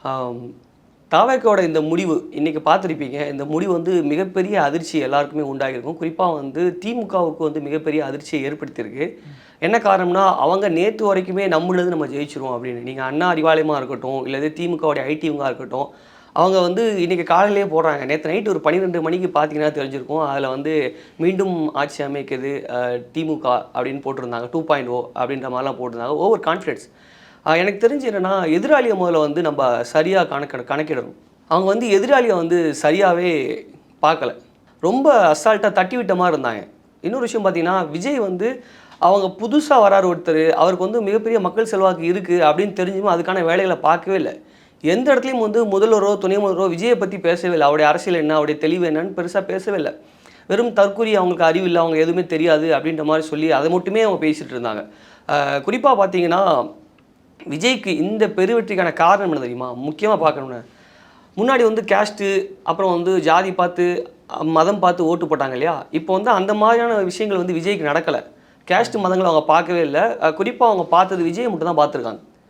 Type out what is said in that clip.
ஆம். தாவேக்காவோட இந்த முடிவு இன்னைக்கு பார்த்துருப்பீங்க. இந்த முடிவு வந்து மிகப்பெரிய அதிர்ச்சி எல்லாருக்குமே உண்டாகியிருக்கும். குறிப்பா வந்து திமுகவுக்கு வந்து மிகப்பெரிய அதிர்ச்சியை ஏற்படுத்தியிருக்கு. என்ன காரணம்னா, அவங்க நேத்து வரைக்குமே நம்மளுது நம்ம ஜெயிச்சுருவோம் அப்படின்னு. நீங்க அண்ணா அறிவாலயமா இருக்கட்டும், இல்ல திமுகவுடைய ஐடிவிங்கா இருக்கட்டும், அவங்க வந்து இன்னைக்கு காலையிலேயே போடுறாங்க. நேத்து நைட் ஒரு 12 மணிக்கு பார்த்தீங்கன்னா தெரிஞ்சிருக்கும். அதில வந்து மீண்டும் ஆட்சி அமைக்குது திமுக அப்படின்னு போட்டிருந்தாங்க. 2.0 அப்படின்ற மாரிலாம் போட்டிருந்தாங்க. Over confidence. எனக்கு தெரிஞ்சு என்னன்னா, எதிராளிய முதல்ல வந்து நம்ப சரியா கணக்கிடணும். அவங்க வந்து எதிராளிய வந்து சரியாவே பார்க்கல. ரொம்ப அசால்ட்டா தட்டி விட்ட மாரி இருந்தாங்க. இன்னொரு விஷயம் பார்த்தீங்கன்னா, விஜய் வந்து அவங்க புதுசா வராரு ஒருத்தரு, அவருக்கு வந்து மிகப்பெரிய மக்கள் செல்வாக்கு இருக்கு அப்படின்னு தெரிஞ்சும் அதுக்கான வேலைகள பார்க்கவே இல்ல. எந்த இடத்துலயும் வந்து முதல்வரோ, துணை முதல்வரோ விஜய பத்தி பேசவே இல்ல. அவருடைய அரசியல் என்ன? அவருடைய தெளிவு என்னன்னு பெருசா பேசவே இல்ல. வெறும் தற்குறி அவங்களுக்கு அறிவு இல்ல, அவங்க எதுவுமே தெரியாது அப்படின்ற மாரி சொல்லி அத மட்டுமே அவங்க பேசிட்டு இருந்தாங்க. குறிப்பா பார்த்தீங்கன்னா விஜய்க்கு இந்த பெருவெற்றிக்கான காரணம் என்ன தெரியுமா? முக்கியமா பார்க்கணும்னா, முன்னாடி வந்து கேஸ்ட்டு, அப்புறம் வந்து ஜாதி பார்த்து, மதம் பார்த்து ஓட்டு போட்டாங்க இல்லையா? இப்போ வந்து அந்த மாதிரியான விஷயங்கள் வந்து விஜய்க்கு நடக்கல. கேஸ்ட் மதங்கள அவங்க பார்க்கவே இல்ல. குறிப்பா அவங்க பார்த்தது விஜய மட்டும் தான் பார்த்துருக்காங்க.